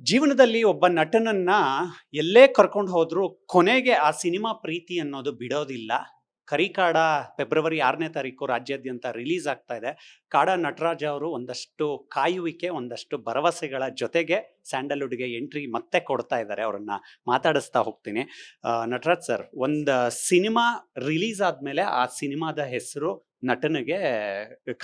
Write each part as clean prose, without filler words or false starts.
ಜೀವನದಲ್ಲಿ ಒಬ್ಬ ನಟನನ್ನ ಎಲ್ಲೇ ಕರ್ಕೊಂಡು ಹೋದ್ರು ಕೊನೆಗೆ ಆ ಸಿನಿಮಾ ಪ್ರೀತಿ ಅನ್ನೋದು ಬಿಡೋದಿಲ್ಲ. ಕರಿಕಾಡ ಫೆಬ್ರವರಿ 6ನೇ ತಾರೀಕು ರಾಜ್ಯಾದ್ಯಂತ ರಿಲೀಸ್ ಆಗ್ತಾ ಇದೆ. ಕಾಡ ನಟರಾಜ್ ಅವರು ಒಂದಷ್ಟು ಕಾಯುವಿಕೆ, ಒಂದಷ್ಟು ಭರವಸೆಗಳ ಜೊತೆಗೆ ಸ್ಯಾಂಡಲ್ವುಡ್ಗೆ ಎಂಟ್ರಿ ಮತ್ತೆ ಕೊಡ್ತಾ ಇದ್ದಾರೆ. ಅವರನ್ನ ಮಾತಾಡಿಸ್ತಾ ಹೋಗ್ತೀನಿ. ನಟರಾಜ್ ಸರ್, ಒಂದು ಸಿನಿಮಾ ರಿಲೀಸ್ ಆದ್ಮೇಲೆ ಆ ಸಿನಿಮಾದ ಹೆಸರು ನಟನಿಗೆ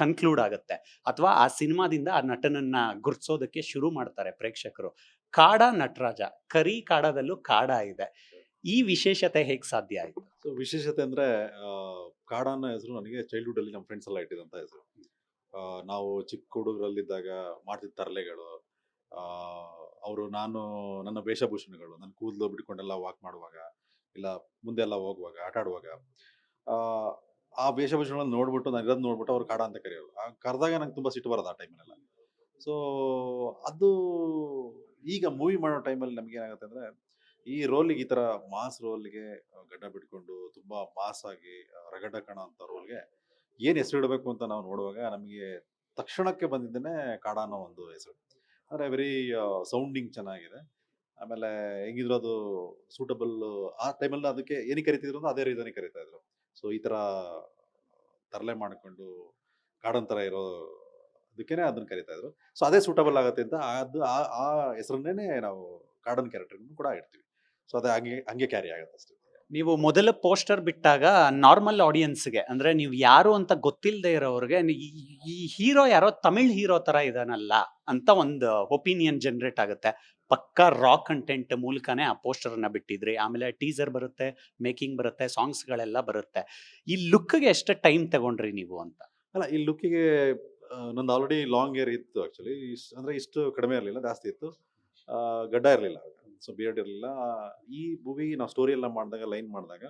ಕನ್ಕ್ಲೂಡ್ ಆಗುತ್ತೆ, ಅಥವಾ ಆ ಸಿನಿಮಾದಿಂದ ಆ ನಟನನ್ನ ಗುರ್ತಿಸೋದಕ್ಕೆ ಶುರು ಮಾಡ್ತಾರೆ ಪ್ರೇಕ್ಷಕರು. ಕಾಡ ನಟರಾಜ, ಕರಿ ಕಾಡದಲ್ಲೂ ಕಾಡ ಇದೆ. ಈ ವಿಶೇಷತೆ ಹೇಗ್ ಸಾಧ್ಯ ಆಯ್ತು? ಸೊ ವಿಶೇಷತೆ ಅಂದ್ರೆ ಕಾಡ ಅನ್ನೋ ಹೆಸರು ನನಗೆ ಚೈಲ್ಡ್ಹುಡ್ ಅಲ್ಲಿ ನಮ್ಮ ಫ್ರೆಂಡ್ಸ್ ಎಲ್ಲ ಇಟ್ಟಿದಂತ ಹೆಸರು. ನಾವು ಚಿಕ್ಕ ಹುಡುಗರಲ್ಲಿದ್ದಾಗ ಮಾಡ್ತಿದ್ದ ತರಲೆಗಳು, ಅವರು ನನ್ನ ವೇಷಭೂಷಣಗಳು, ನನ್ನ ಕೂದಲು ಬಿಟ್ಕೊಂಡೆಲ್ಲ ವಾಕ್ ಮಾಡುವಾಗ, ಇಲ್ಲ ಮುಂದೆ ಎಲ್ಲ ಹೋಗುವಾಗ, ಆಟ ಆಡುವಾಗ, ಆ ಆ ವೇಷಭೂಷಣಗಳನ್ನ ನೋಡ್ಬಿಟ್ಟು, ನಾನು ಇರೋದು ನೋಡ್ಬಿಟ್ಟು ಅವ್ರು ಕಾಡ ಅಂತ ಕರೆಯೋರು. ಕರೆದಾಗ ನಂಗೆ ತುಂಬಾ ಸಿಟ್ಟು ಬರೋದು ಆ ಟೈಮಲ್ಲೆಲ್ಲ. ಸೊ ಅದು ಈಗ ಮೂವಿ ಮಾಡೋ ಟೈಮಲ್ಲಿ ನಮ್ಗೆ ಏನಾಗುತ್ತೆ ಅಂದ್ರೆ, ಈ ರೋಲಿಗೆ, ಈ ತರ ಮಾಸ್ ರೋಲ್ಗೆ ಗಡ್ಡ ಬಿಟ್ಕೊಂಡು ತುಂಬಾ ಮಾಸ್ ಆಗಿ ರಗಡ ಕಣ ಅಂತ ರೋಲ್ಗೆ ಏನ್ ಹೆಸರು ಇಡಬೇಕು ಅಂತ ನಾವು ನೋಡುವಾಗ ನಮಗೆ ತಕ್ಷಣಕ್ಕೆ ಬಂದಿದ್ದೇನೆ ಕಾಡ ಅನ್ನೋ ಒಂದು ಹೆಸರು. ಅಂದ್ರೆ ವೆರಿ ಸೌಂಡಿಂಗ್ ಚೆನ್ನಾಗಿದೆ. ಆಮೇಲೆ ಹೆಂಗಿದ್ರು ಅದು ಸೂಟಬಲ್. ಆ ಟೈಮಲ್ಲಿ ಅದಕ್ಕೆ ಏನಕ್ಕೆ ಕರಿತಿದ್ರು ಅಂದ್ರೆ ಅದೇ ರೀಸನ್ ಕರಿತಾ ಇದ್ರು. ಸೊ ಈ ತರ ತರಲೆ ಮಾಡ್ಕೊಂಡು ಕಾಡನ್ ತರ ಇರೋ ಅದಕ್ಕೇನೆ ಅದನ್ನ ಕರಿತಾ ಇದ್ರು. ಸೊ ಅದೇ ಸೂಟಬಲ್ ಆಗತ್ತೆ ಅಂತ ಅದು ಆ ಹೆಸರನ್ನೇ ನಾವು ಕಾಡನ್ ಕ್ಯಾರೆಕ್ಟರ್ ಕೂಡ ಇಡ್ತೀವಿ. ಸೊ ಅದೇ ಹಂಗೆ ಹಂಗೆ ಕ್ಯಾರಿ ಆಗುತ್ತೆ ಅಷ್ಟೇ. ನೀವು ಮೊದಲ ಪೋಸ್ಟರ್ ಬಿಟ್ಟಾಗ ನಾರ್ಮಲ್ ಆಡಿಯನ್ಸ್ಗೆ, ಅಂದ್ರೆ ನೀವು ಯಾರು ಅಂತ ಗೊತ್ತಿಲ್ಲದೆ ಇರೋರಿಗೆ, ಈ ಹೀರೋ ಯಾರೋ ತಮಿಳ್ ಹೀರೋ ತರ ಇದಾನಲ್ಲ ಅಂತ ಒಂದು ಒಪಿನಿಯನ್ ಜನರೇಟ್ ಆಗುತ್ತೆ. ಪಕ್ಕಾ ರಾ ಕಂಟೆಂಟ್ ಮೂಲಕನೇ ಆ ಪೋಸ್ಟರ್ ಅನ್ನ ಬಿಟ್ಟಿದ್ರಿ. ಆಮೇಲೆ ಟೀಸರ್ ಬರುತ್ತೆ, ಮೇಕಿಂಗ್ ಬರುತ್ತೆ, ಸಾಂಗ್ಸ್ ಗಳೆಲ್ಲ ಬರುತ್ತೆ. ಈ ಲುಕ್ಗೆ ಎಷ್ಟು ಟೈಮ್ ತಗೊಂಡ್ರಿ ನೀವು ಅಂತ? ಅಲ್ಲ, ಈ ಲುಕ್ಕಿಗೆ ನಂದು ಆಲ್ರೆಡಿ ಲಾಂಗ್ ಹೇರ್ ಇತ್ತು ಆಕ್ಚುಲಿ. ಅಂದ್ರೆ ಇಷ್ಟು ಕಡಿಮೆ ಇರಲಿಲ್ಲ, ಜಾಸ್ತಿ ಇತ್ತು. ಗಡ್ಡ ಇರಲಿಲ್ಲ, ಸೊ ಬಿಯರ್ಡ್ ಇರಲಿಲ್ಲ. ಈ ಮೂವಿ ನಾವು ಸ್ಟೋರಿ ಎಲ್ಲ ಮಾಡಿದಾಗ, ಲೈನ್ ಮಾಡಿದಾಗ,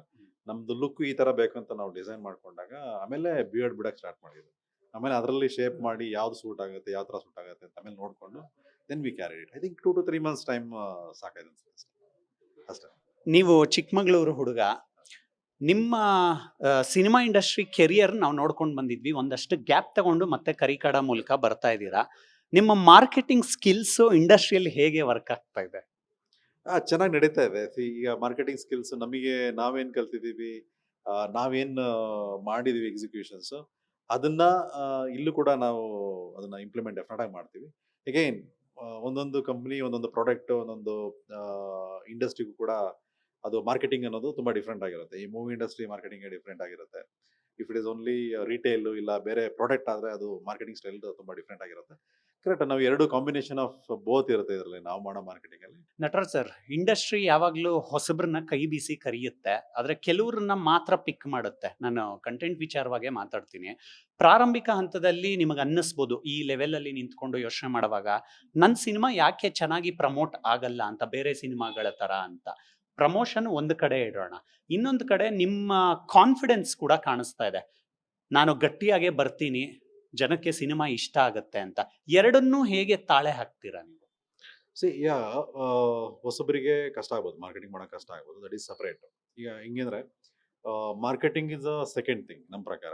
ನಮ್ದು ಲುಕ್ ಈ ತರ ಬೇಕು ಅಂತ ನಾವು ಡಿಸೈನ್ ಮಾಡ್ಕೊಂಡಾಗ ಆಮೇಲೆ ಬಿಯರ್ಡ್ ಬಿಡಕ್ಕೆ ಸ್ಟಾರ್ಟ್ ಮಾಡಿದ್ವಿ. ಆಮೇಲೆ ಅದರಲ್ಲಿ ಶೇಪ್ ಮಾಡಿ ಯಾವ್ದು ಸೂಟ್ ಆಗುತ್ತೆ, ಯಾವ ತರ ಸೂಟ್ ಆಗುತ್ತೆ ಅಂತ ಆಮೇಲೆ ನೋಡ್ಕೊಂಡು then we carry it. I think 2 to 3 months time ಸಾಕಾಯ್ತು ಅನ್ಸುತ್ತೆ ಅಷ್ಟೇ. ನೀವು ಚಿಕ್ಕಮಗಳೂರು ಹುಡುಗ, ನಿಮ್ಮ ಸಿನಿಮಾ ಇಂಡಸ್ಟ್ರಿ ಕೆರಿಯರ್ ನಾವು ನೋಡ್ಕೊಂಡು ಬಂದಿದ್ವಿ. ಒಂದಷ್ಟು ಗ್ಯಾಪ್ ತಗೊಂಡು ಮತ್ತೆ ಕರಿಕಾಡ ಮೂಲಕ ಬರ್ತಾ ಇದ್ದೀರಾ. ನಿಮ್ಮ ಮಾರ್ಕೆಟಿಂಗ್ ಸ್ಕಿಲ್ಸ್ ಇಂಡಸ್ಟ್ರಿಯಲ್ಲಿ ಹೇಗೆ ವರ್ಕ್ ಆಗ್ತಾ ಇದೆ? ಚೆನ್ನಾಗಿ ನಡೀತಾ ಇದೆ. ಈಗ ಮಾರ್ಕೆಟಿಂಗ್ ಸ್ಕಿಲ್ಸ್ ನಮಗೆ ನಾವೇನ್ ಕಲ್ತಿದೀವಿ, ನಾವೇನ್ ಮಾಡಿದೀವಿ ಎಕ್ಸಿಕ್ಯೂಷನ್ಸ್, ಅದನ್ನ ಇಲ್ಲೂ ಕೂಡ ನಾವು ಅದನ್ನ ಇಂಪ್ಲಿಮೆಂಟ್ ಡೆಫಿನೆಟ್ ಆಗಿ ಮಾಡ್ತೀವಿ. ಅಗೈನ್ ಒಂದೊಂದು ಕಂಪ್ನಿ, ಒಂದೊಂದು ಪ್ರಾಡಕ್ಟ್, ಒಂದೊಂದು ಇಂಡಸ್ಟ್ರಿಗೂ ಕೂಡ ಅದು ಮಾರ್ಕೆಟಿಂಗ್ ಅನ್ನೋದು ತುಂಬಾ ಡಿಫ್ರೆಂಟ್ ಆಗಿರುತ್ತೆ. ಈ ಮೂವಿ ಇಂಡಸ್ಟ್ರಿ ಮಾರ್ಕೆಟಿಂಗ್ ಡಿಫ್ರೆಂಟ್ ಆಗಿರುತ್ತೆ. If it is only retail ಇಲ್ಲ ಬೇರೆ ಪ್ರಾಡಕ್ಟ್ ಆದ್ರೆ ಅದು ಮಾರ್ಕೆಟಿಂಗ್ ಸ್ಟೈಲ್ ತುಂಬಾ ಡಿಫ್ರೆಂಟ್ ಆಗಿರುತ್ತೆ. ಕರೆಕ್ಟ್, ನಾವು ಎರಡು ಕಾಂಬಿನೇಷನ್ ಆಫ್ ಬೋತ್ ಇರುತ್ತೆ ಇದರಲ್ಲಿ ನಾವು ಮಾಡೋ ಮಾರ್ಕೆಟಿಂಗ್ ಅಲ್ಲಿ. ನಟರಾಜ್ ಸರ್, ಇಂಡಸ್ಟ್ರಿ ಯಾವಾಗ್ಲೂ ಹೊಸಬ್ರನ್ನ ಕೈ ಬೀಸಿ ಕರೆಯುತ್ತೆ, ಆದ್ರೆ ಕೆಲವ್ರನ್ನ ಮಾತ್ರ ಪಿಕ್ ಮಾಡುತ್ತೆ. ನಾನು ಕಂಟೆಂಟ್ ವಿಚಾರವಾಗೇ ಮಾತಾಡ್ತೀನಿ. ಪ್ರಾರಂಭಿಕ ಹಂತದಲ್ಲಿ ನಿಮಗೆ ಅನ್ನಿಸ್ಬೋದು, ಈ ಲೆವೆಲ್ ಅಲ್ಲಿ ನಿಂತ್ಕೊಂಡು ಯೋಚನೆ ಮಾಡುವಾಗ, ನನ್ನ ಸಿನಿಮಾ ಯಾಕೆ ಚೆನ್ನಾಗಿ ಪ್ರಮೋಟ್ ಆಗಲ್ಲ ಅಂತ, ಬೇರೆ ಸಿನಿಮಾಗಳ ತರ ಅಂತ. ಪ್ರಮೋಷನ್ ಒಂದು ಕಡೆ ಇಡೋಣ, ಇನ್ನೊಂದು ಕಡೆ ನಿಮ್ಮ ಕಾನ್ಫಿಡೆನ್ಸ್ ಕೂಡ ಕಾಣಿಸ್ತಾ ಇದೆ. ನಾನು ಗಟ್ಟಿಯಾಗೆ ಬರ್ತೀನಿ, ಜನಕ್ಕೆ ಸಿನಿಮಾ ಇಷ್ಟ ಆಗತ್ತೆ ಅಂತ. ಎರಡನ್ನೂ ಹೇಗೆ ತಾಳೆ ಹಾಕ್ತೀರಾ ನೀವು? ಯಾ ಹೊಸಬರಿಗೆ ಕಷ್ಟ ಆಗ್ಬೋದು, ಮಾರ್ಕೆಟಿಂಗ್ ಮಾಡೋಕೆ ಕಷ್ಟ ಆಗ್ಬೋದು, ದಟ್ ಈಸ್ ಸಪರೇಟ್. ಈಗ ಹಿಂಗಂದ್ರೆ marketing is a second thing ನಮ್ಮ ಪ್ರಕಾರ.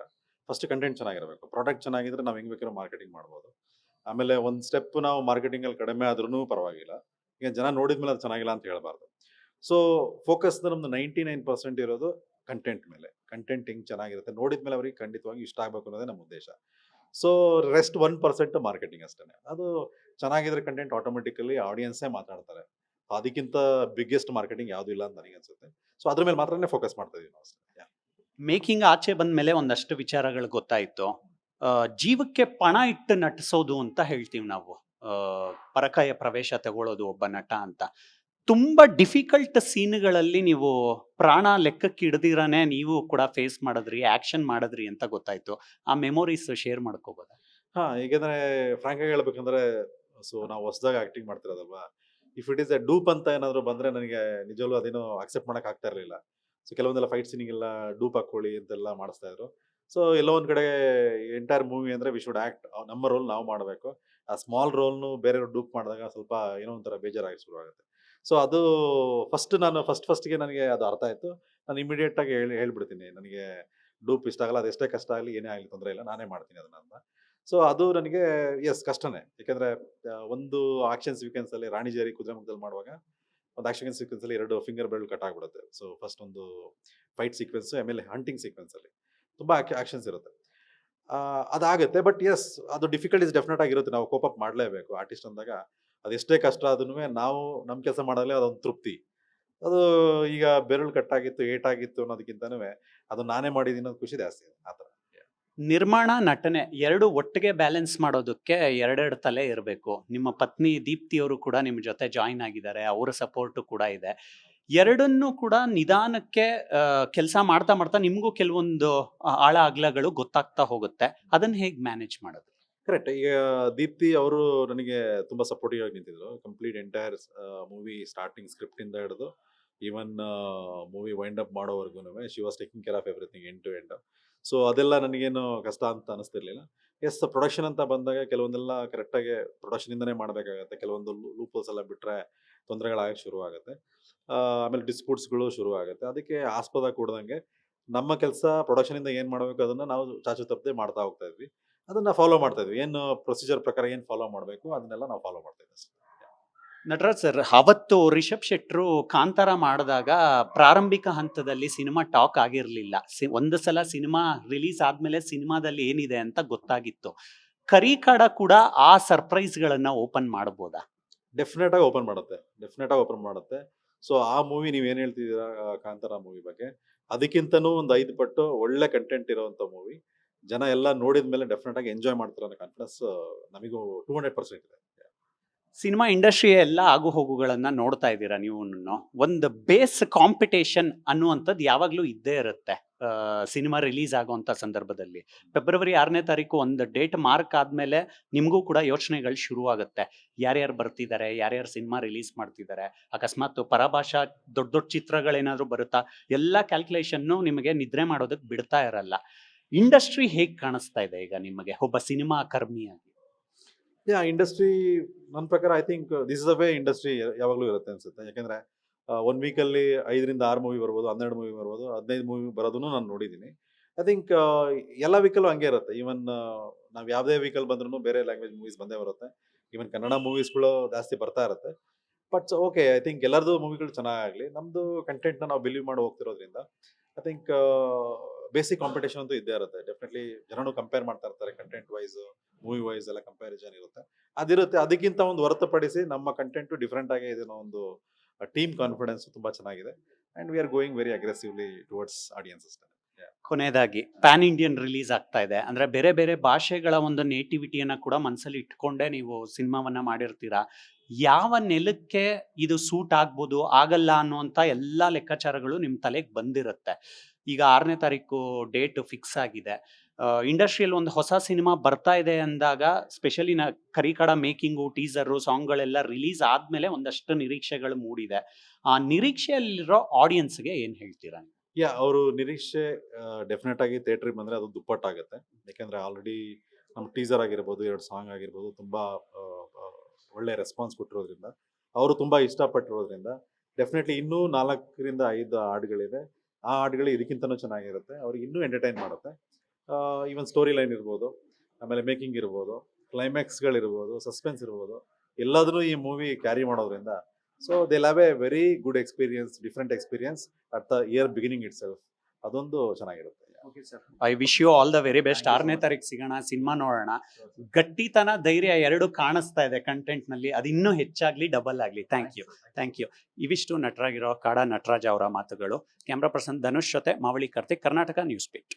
ಫಸ್ಟ್ ಕಂಟೆಂಟ್ ಚೆನ್ನಾಗಿರಬೇಕು, ಪ್ರಾಡಕ್ಟ್ ಚೆನ್ನಾಗಿದ್ರೆ ನಾವು ಹೆಂಗ್ ಬೇಕಾದ್ರೂ ಮಾರ್ಕೆಟಿಂಗ್ ಮಾಡ್ಬೋದು. ಆಮೇಲೆ ಒಂದು ಸ್ಟೆಪ್ ನಾವು ಮಾರ್ಕೆಟಿಂಗ್ ಅಲ್ಲಿ ಕಡಿಮೆ ಆದ್ರೂ ಪರವಾಗಿಲ್ಲ, ಈಗ ಜನ ನೋಡಿದ್ಮೇಲೆ ಅದು ಚೆನ್ನಾಗಿಲ್ಲ ಅಂತ ಹೇಳ್ಬಾರ್ದು. ಸೊ ಫೋಕಸ್ ನಮ್ದು 99% ಇರೋದು ಕಂಟೆಂಟ್ ಮೇಲೆ. ಕಂಟೆಂಟ್ ಹೆಂಗ್ ಚೆನ್ನಾಗಿರುತ್ತೆ ನೋಡಿದ್ಮೇಲೆ ಅವ್ರಿಗೆ ಖಂಡಿತವಾಗಿ ಇಷ್ಟ ಆಗ್ಬೇಕು ಅನ್ನೋದೇ ನಮ್ಮ ಉದ್ದೇಶ. ಸೊ ರೆಸ್ಟ್ 1% ಮಾರ್ಕೆಟಿಂಗ್ ಅಷ್ಟೇ. ಅದು ಚೆನ್ನಾಗಿದ್ರೆ ಕಂಟೆಂಟ್ ಆಟೋಮೆಟಿಕಲಿ ಆಡಿಯನ್ಸೇ ಮಾತಾಡ್ತಾರೆ. ಅದಕ್ಕಿಂತ ಬಿಗ್ಗೆಸ್ಟ್ ಮಾರ್ಕೆಟಿಂಗ್ ಯಾವ್ದು ಇಲ್ಲ ಅಂತ ನನಗೆ ಅನ್ಸುತ್ತೆ. ಸೊ ಅದ್ರ ಮೇಲೆ ಮಾತ್ರನೇ ಫೋಕಸ್ ಮಾಡ್ತಾ ಇದೀವಿ ನಾವು ಅಷ್ಟೇ. ಮೇಕಿಂಗ್ ಆಚೆ ಬಂದ ಮೇಲೆ ಒಂದಷ್ಟು ವಿಚಾರಗಳು ಗೊತ್ತಾಯ್ತು. ಜೀವಕ್ಕೆ ಪಣ ಇಟ್ಟು ನಟಿಸೋದು ಅಂತ ಹೇಳ್ತೀವಿ ನಾವು. ಪರಕಾಯ ಪ್ರವೇಶ ತಗೊಳ್ಳೋದು ಒಬ್ಬ ನಟ ಅಂತ. ತುಂಬಾ ಡಿಫಿಕಲ್ಟ್ ಸೀನ್ಗಳಲ್ಲಿ ನೀವು ಪ್ರಾಣ ಲೆಕ್ಕಕ್ಕೆ ಹಿಡ್ದಿರಾನೆ ನೀವು ಕೂಡ ಫೇಸ್ ಮಾಡಿದ್ರಿ, ಆಕ್ಷನ್ ಮಾಡಿದ್ರಿ ಅಂತ ಗೊತ್ತಾಯ್ತು. ಆ ಮೆಮೊರೀಸ್ ಶೇರ್ ಮಾಡ್ಕೋಬೋದಾ? ಹೇಗೆಂದ್ರೆ ಫ್ರಾಂಕ್ ಆಗಿ ಹೇಳ್ಬೇಕಂದ್ರೆ, ಸೊ ನಾವು ಹೊಸದಾಗಿ ಆಕ್ಟಿಂಗ್ ಮಾಡ್ತಿರೋದಲ್ವಾ, if it is a dupe ಅಂತ ಏನಾದ್ರು ಬಂದ್ರೆ ನನಗೆ ನಿಜವಲ್ಲೂ ಅದೇನೋ ಅಕ್ಸೆಪ್ಟ್ ಮಾಡಕ್ ಆಗ್ತಾ ಇರಲಿಲ್ಲ. ಸೊ ಕೆಲವೊಂದೆಲ್ಲ ಫೈಟ್ ಸೀನಿಗೆಲ್ಲ ಡೂಪ್ ಹಾಕೊಳ್ಳಿ ಅಂತೆಲ್ಲ ಮಾಡಿಸ್ತಾ ಇದ್ರು. ಸೊ ಎಲ್ಲೋ ಒಂದ್ ಕಡೆ ಎಂಟೈರ್ ಮೂವಿ ಅಂದ್ರೆ ವಿ ಶುಡ್ ಆಕ್ಟ್, ನಮ್ಮ ರೋಲ್ ನಾವು ಮಾಡಬೇಕು. ಆ ಸ್ಮಾಲ್ ರೋಲ್ನು ಬೇರೆಯವ್ರು ಡೂಪ್ ಮಾಡಿದಾಗ ಸ್ವಲ್ಪ ಏನೋ ಒಂಥರ ಬೇಜಾರಾಗಿ ಶುರು ಆಗುತ್ತೆ. ಸೊ ಅದು ಫಸ್ಟ್ಗೆ ನನಗೆ ಅದು ಅರ್ಥ ಆಯ್ತು. ನಾನು ಇಮಿಡಿಯೇಟ್ ಆಗಿ ಹೇಳ್ಬಿಡ್ತೀನಿ, ನನಗೆ ಡೂಪ್ ಇಷ್ಟ ಆಗಲ್ಲ, ಅದೆಷ್ಟೇ ಕಷ್ಟ ಆಗಲಿ ಏನೇ ಆಗಲಿ ತೊಂದರೆ ಇಲ್ಲ, ನಾನೇ ಮಾಡ್ತೀನಿ ಅದನ್ನ ಅಂತ. ಸೊ ಅದು ನನಗೆ ಎಸ್ ಕಷ್ಟನೇ. ಯಾಕಂದ್ರೆ ಒಂದು ಆಕ್ಷನ್ ಸೀಕ್ವೆನ್ಸ್ ಅಲ್ಲಿ ರಾಣಿ ಜೇರಿ ಕುದುರೆಮುಖದಲ್ಲಿ ಮಾಡುವಾಗ ಒಂದು ಆಕ್ಷನ್ ಸೀಕ್ವೆನ್ಸ್ ಅಲ್ಲಿ 2 ಫಿಂಗರ್ ಬೆರಳು ಕಟ್ ಆಗ್ಬಿಡುತ್ತೆ. ಸೊ ಫಸ್ಟ್ ಒಂದು ಫೈಟ್ ಸೀಕ್ವೆನ್ಸ್, ಆಮೇಲೆ ಹಂಟಿಂಗ್ ಸೀಕ್ವೆನ್ಸ್ ಅಲ್ಲಿ ತುಂಬಾ ಆಕ್ಷನ್ಸ್ ಇರುತ್ತೆ. ಅದಾಗುತ್ತೆ. ಬಟ್ ಎಸ್, ಅದು ಡಿಫಿಕಲ್ಟೀಸ್ ಡೆಫಿನೆಟ್ ಆಗಿರುತ್ತೆ. ನಾವು ಕೋಪ್ ಅಪ್ ಮಾಡಲೇಬೇಕು ಆರ್ಟಿಸ್ಟ್ ಅಂದಾಗ. ಅದೆಷ್ಟೇ ಕಷ್ಟ ಆದ್ರೂ ನಾವು ನಮ್ಮ ಕೆಲಸ ಮಾಡಾಗಲೇ ಅದೊಂದು ತೃಪ್ತಿ. ಅದು ಈಗ ಬೆರಳು ಕಟ್ಟಾಗಿತ್ತು, ಏಟಾಗಿತ್ತು ಅನ್ನೋದಕ್ಕಿಂತನೂ ಅದು ನಾನೇ ಮಾಡಿದ್ದೀನಿ ಅನ್ನೋದು ಖುಷಿ ಜಾಸ್ತಿ ಇದೆ ಆ ಥರ. ನಿರ್ಮಾಣ, ನಟನೆ 2 ಒಟ್ಟಿಗೆ ಬ್ಯಾಲೆನ್ಸ್ ಮಾಡೋದಕ್ಕೆ ಎರಡೆರಡು ತಲೆ ಇರಬೇಕು. ನಿಮ್ಮ ಪತ್ನಿ ದೀಪ್ತಿ ಅವರು ಕೂಡ ನಿಮ್ ಜೊತೆ ಜಾಯಿನ್ ಆಗಿದ್ದಾರೆ, ಅವರ ಸಪೋರ್ಟ್ ಕೂಡ ಇದೆ. ಎರಡನ್ನೂ ಕೂಡ ನಿಧಾನಕ್ಕೆ ಕೆಲಸ ಮಾಡ್ತಾ ಮಾಡ್ತಾ ನಿಮ್ಗೂ ಕೆಲವೊಂದು ಆಳ ಅಗಲಗಳು ಗೊತ್ತಾಗ್ತಾ ಹೋಗುತ್ತೆ. ಅದನ್ನ ಹೇಗ್ ಮ್ಯಾನೇಜ್ ಮಾಡೋದು? ಕರೆಕ್ಟ್. ಈಗ ದೀಪ್ತಿ ಅವರು ನನಗೆ ತುಂಬಾ ಸಪೋರ್ಟಿವ್ ಆಗಿ ನಿಂತಿದ್ರು. Complete entire movie starting script ಇಂದ ಹಿಡಿದು ಈವನ್ ಮೂವಿ ವೈಂಡ್ ಅಪ್ ಮಾಡೋವರೆಗೂ she was taking care of everything end to end. So ಅದೆಲ್ಲ ನನಗೇನು ಕಷ್ಟ ಅಂತ ಅನಿಸ್ತಿರ್ಲಿಲ್ಲ. ಎಸ್, ಪ್ರೊಡಕ್ಷನ್ ಅಂತ ಬಂದಾಗ ಕೆಲವೊಂದೆಲ್ಲ ಕರೆಕ್ಟಾಗಿ ಪ್ರೊಡಕ್ಷನ್ ಇಂದನೇ ಮಾಡಬೇಕಾಗತ್ತೆ. ಕೆಲವೊಂದು ಲೂಪೋಲ್ಸ್ ಎಲ್ಲ ಬಿಟ್ಟರೆ ತೊಂದರೆಗಳಾಗಕ್ಕೆ ಶುರು ಆಗುತ್ತೆ. ಆಮೇಲೆ ಡಿಸ್ಪ್ಯೂಟ್ಸ್ಗಳು ಶುರು ಆಗುತ್ತೆ. ಅದಕ್ಕೆ ಆಸ್ಪದ ಕೂಡದಂಗೆ ನಮ್ಮ ಕೆಲಸ ಪ್ರೊಡಕ್ಷನ್ ಇಂದ ಏನು ಮಾಡಬೇಕು ಅದನ್ನ ನಾವು ಚಾಚು ತಪ್ಪದೆ ಮಾಡ್ತಾ ಹೋಗ್ತಾ ಇದ್ವಿ. ಅದನ್ನ ಫಾಲೋ ಮಾಡ್ತಾ ಇದ್ವಿ. ಏನು ಪ್ರೊಸೀಜರ್ ಪ್ರಕಾರ ಏನು ಫಾಲೋ ಮಾಡಬೇಕು ಅದನ್ನೆಲ್ಲ ನಾವು ಫಾಲೋ ಮಾಡ್ತಾ ಇದ್ವಿ ಅಷ್ಟೇ. ನಟರಾಜ್ ಸರ್, ಅವತ್ತು ರಿಷಬ್ ಶೆಟ್ರು ಕಾಂತಾರ ಮಾಡಿದಾಗ ಪ್ರಾರಂಭಿಕ ಹಂತದಲ್ಲಿ ಸಿನಿಮಾ ಟಾಕ್ ಆಗಿರ್ಲಿಲ್ಲ. ಒಂದು ಸಲ ಸಿನಿಮಾ ರಿಲೀಸ್ ಆದ್ಮೇಲೆ ಸಿನಿಮಾದಲ್ಲಿ ಏನಿದೆ ಅಂತ ಗೊತ್ತಾಗಿತ್ತು. ಕರಿಕಾಡ ಕೂಡ ಆ ಸರ್ಪ್ರೈಸ್ಗಳನ್ನ ಓಪನ್ ಮಾಡಬಹುದಾ? ಡೆಫಿನೆಟ್ ಆಗಿ ಓಪನ್ ಮಾಡುತ್ತೆ. ಸೊ ಆ ಮೂವಿ ನೀವ್ ಏನ್ ಹೇಳ್ತಿದ್ದೀರಾ ಕಾಂತಾರ ಮೂವಿ ಬಗ್ಗೆ, ಅದಕ್ಕಿಂತನೂ ಒಂದು 5 ಪಟ್ಟು ಒಳ್ಳೆ ಕಂಟೆಂಟ್ ಇರುವಂತ ಮೂವಿ. ಜನ ಎಲ್ಲ ನೋಡಿದ ಮೇಲೆ ಡೆಫಿನೆಟ್ ಆಗಿ ಎಂಜಾಯ್ ಮಾಡ್ತಾರೆ ಅನ್ನೋ ಕಾನ್ಫಿಡೆನ್ಸ್ ನಮಗೂ 200% ಇದೆ. ಸಿನಿಮಾ ಇಂಡಸ್ಟ್ರಿ ಎಲ್ಲ ಆಗು ಹೋಗುಗಳನ್ನ ನೋಡ್ತಾ ಇದ್ದೀರಾ ನೀವು. ಒಂದು ಬೇಸ್ ಕಾಂಪಿಟೇಷನ್ ಅನ್ನುವಂಥದ್ದು ಯಾವಾಗ್ಲೂ ಇದ್ದೇ ಇರುತ್ತೆ ಸಿನಿಮಾ ರಿಲೀಸ್ ಆಗುವಂತ ಸಂದರ್ಭದಲ್ಲಿ. ಫೆಬ್ರವರಿ 6ನೇ ತಾರೀಕು ಒಂದು ಡೇಟ್ ಮಾರ್ಕ್ ಆದ್ಮೇಲೆ ನಿಮ್ಗೂ ಕೂಡ ಯೋಚನೆಗಳು ಶುರು ಆಗುತ್ತೆ. ಯಾರ್ಯಾರು ಬರ್ತಿದ್ದಾರೆ, ಯಾರ್ಯಾರು ಸಿನಿಮಾ ರಿಲೀಸ್ ಮಾಡ್ತಿದ್ದಾರೆ, ಅಕಸ್ಮಾತ್ ಪರಭಾಷಾ ದೊಡ್ಡ ದೊಡ್ಡ ಚಿತ್ರಗಳೇನಾದ್ರು ಬರುತ್ತಾ, ಎಲ್ಲ ಕ್ಯಾಲ್ಕುಲೇಷನ್ನು ನಿಮಗೆ ನಿದ್ರೆ ಮಾಡೋದಕ್ಕೆ ಬಿಡ್ತಾ ಇರಲ್ಲ. ಇಂಡಸ್ಟ್ರಿ ಹೇಗ್ ಕಾಣಿಸ್ತಾ ಇದೆ ಈಗ ನಿಮಗೆ ಒಬ್ಬ ಸಿನಿಮಾ ಕರ್ಮಿಯಾಗಿ? ಇಂಡಸ್ಟ್ರಿ ನನ್ನ ಪ್ರಕಾರ I think this is the way industry ಯಾವಾಗಲೂ ಇರುತ್ತೆ ಅನ್ಸುತ್ತೆ. ಯಾಕೆಂದ್ರೆ 1 ವೀಕಲ್ಲಿ 5ರಿಂದ 6 ಮೂವಿ ಬರ್ಬೋದು, 12 ಮೂವಿ ಬರ್ಬೋದು, 15 ಮೂವಿ ಬರೋದನ್ನು ನಾನು ನೋಡಿದ್ದೀನಿ. ಐ ಥಿಂಕ್ ಎಲ್ಲ ವೀಕಲ್ಲೂ ಹಂಗೆ ಇರುತ್ತೆ. ಈವನ್ ನಾವು ಯಾವುದೇ ವೀಕಲ್ ಬಂದ್ರೂ ಬೇರೆ ಲ್ಯಾಂಗ್ವೇಜ್ ಮೂವೀಸ್ ಬಂದೇ ಬರುತ್ತೆ. ಈವನ್ ಕನ್ನಡ ಮೂವೀಸ್ಗಳು ಜಾಸ್ತಿ ಬರ್ತಾ ಇರುತ್ತೆ. ಬಟ್ ಓಕೆ, ಐ ಥಿಂಕ್ ಎಲ್ಲರದು ಮೂವಿಗಳು ಚೆನ್ನಾಗಾಗಲಿ. ನಮ್ಮದು ಕಂಟೆಂಟ್ನ ನಾವು ಬಿಲೀವ್ ಮಾಡಿ ಹೋಗ್ತಿರೋದ್ರಿಂದ ಐ ಥಿಂಕ್ ಬೇಸಿಕ್ ಕಾಂಪಿಟೇಷನ್ ಅಂತೂ ಇದ್ದೇ ಇರುತ್ತೆ. ಡೆಫಿನೆಟ್ಲಿ ಜನನು ಕಂಪೇರ್ ಮಾಡ್ತಾ ಇರ್ತಾರೆ. ಕಂಟೆಂಟ್ ವೈಸ್, ಮೂವಿ ವೈಸ್ ಎಲ್ಲ ಕಂಪ್ಯಾರಿಸನ್ ಇರುತ್ತೆ. ಅದಿರುತ್ತೆ. ಅದಕ್ಕಿಂತ ಒಂದು ಹೊರತುಪಡಿಸಿ ನಮ್ಮ ಕಂಟೆಂಟ್ ಡಿಫ್ರೆಂಟ್ ಆಗಿ ಇದನ್ನ ಒಂದು ಟೀಮ್ ಕಾನ್ಫಿಡೆನ್ಸ್ ತುಂಬಾ ಚೆನ್ನಾಗಿದೆ. And we are going very aggressively towards audiences. ಕೊನೆಯದಾಗಿ ಪ್ಯಾನ್ ಇಂಡಿಯನ್ ರಿಲೀಸ್ ಆಗ್ತಾ ಇದೆ ಅಂದ್ರೆ ಬೇರೆ ಬೇರೆ ಭಾಷೆಗಳ ಒಂದು ನೇಟಿವಿಟಿಯನ್ನ ಕೂಡ ಮನಸ್ಸಲ್ಲಿ ಇಟ್ಕೊಂಡೇ ನೀವು ಸಿನಿಮಾವನ್ನ ಮಾಡಿರ್ತೀರಾ. ಯಾವ ನೆಲಕ್ಕೆ ಇದು ಸೂಟ್ ಆಗ್ಬೋದು, ಆಗಲ್ಲ ಅನ್ನುವಂತ ಎಲ್ಲಾ ಲೆಕ್ಕಾಚಾರಗಳು ನಿಮ್ ತಲೆಗೆ ಬಂದಿರುತ್ತೆ. ಈಗ 6ನೇ ತಾರೀಕು ಡೇಟ್ ಫಿಕ್ಸ್ ಆಗಿದೆ. ಇಂಡಸ್ಟ್ರಿಯಲ್ಲಿ ಒಂದು ಹೊಸ ಸಿನಿಮಾ ಬರ್ತಾ ಇದೆ ಅಂದಾಗ ಸ್ಪೆಷಲಿ ಕರಿಕಡ ಮೇಕಿಂಗು, ಟೀಸರು, ಸಾಂಗ್ಗಳೆಲ್ಲ ರಿಲೀಸ್ ಆದ್ಮೇಲೆ ಒಂದಷ್ಟು ನಿರೀಕ್ಷೆಗಳು ಮೂಡಿದೆ. ಆ ನಿರೀಕ್ಷೆಯಲ್ಲಿರೋ ಆಡಿಯನ್ಸ್ಗೆ ಏನ್ ಹೇಳ್ತೀರಾ? ಅವರು ನಿರೀಕ್ಷೆ ಡೆಫಿನೆಟ್ ಆಗಿ ಥಿಯೇಟ್ರಿಗೆ ಬಂದ್ರೆ ಅದು ದುಪ್ಪಟ್ಟಾಗುತ್ತೆ. ಯಾಕೆಂದ್ರೆ ಆಲ್ರೆಡಿ ನಮ್ಮ ಟೀಸರ್ ಆಗಿರ್ಬೋದು, 2 ಸಾಂಗ್ ಆಗಿರ್ಬೋದು, ತುಂಬಾ ಒಳ್ಳೆ ರೆಸ್ಪಾನ್ಸ್ ಕೊಟ್ಟಿರೋದ್ರಿಂದ, ಅವರು ತುಂಬಾ ಇಷ್ಟಪಟ್ಟಿರೋದ್ರಿಂದ ಡೆಫಿನೆಟ್ಲಿ ಇನ್ನೂ 4ರಿಂದ 5 ಹಾಡುಗಳಿದೆ. ಆ ಹಾಡುಗಳು ಇದಕ್ಕಿಂತನೂ ಚೆನ್ನಾಗಿರುತ್ತೆ. ಅವ್ರಿಗೆ ಇನ್ನೂ ಎಂಟರ್ಟೈನ್ ಮಾಡುತ್ತೆ. ಈವನ್ ಸ್ಟೋರಿ ಲೈನ್ ಇರ್ಬೋದು, ಆಮೇಲೆ ಮೇಕಿಂಗ್ ಇರ್ಬೋದು, ಕ್ಲೈಮ್ಯಾಕ್ಸ್ಗಳಿರ್ಬೋದು, ಸಸ್ಪೆನ್ಸ್ ಇರ್ಬೋದು, ಎಲ್ಲದನ್ನೂ ಈ ಮೂವಿ ಕ್ಯಾರಿ ಮಾಡೋದ್ರಿಂದ so they have a very good experience, different experience at the year beginning itself. ಅದೊಂದು ಚೆನ್ನಾಗಿರುತ್ತೆ. I wish you all the very best. 6ನೇ ತಾರೀಕು ಸಿಗೋಣ, ಸಿನಿಮಾ ನೋಡೋಣ. ಗಟ್ಟಿತನ, ಧೈರ್ಯ ಎರಡು ಕಾಣಿಸ್ತಾ ಇದೆ ಕಂಟೆಂಟ್ ನಲ್ಲಿ. ಅದು ಇನ್ನೂ ಹೆಚ್ಚಾಗ್ಲಿ, ಡಬಲ್ ಆಗ್ಲಿ. Thank you. ಇವಿಷ್ಟು ನಟರಾಗಿರೋ ಕಾಡ ನಟರಾಜ್ ಅವರ ಮಾತುಗಳು. ಕ್ಯಾಮ್ರಾ ಪರ್ಸನ್ ಧನುಷ್ ಜೊತೆ ಮಾವಳಿ ಕಾರ್ತಿಕ್, ಕರ್ನಾಟಕ ನ್ಯೂಸ್ ಬೀಟ್.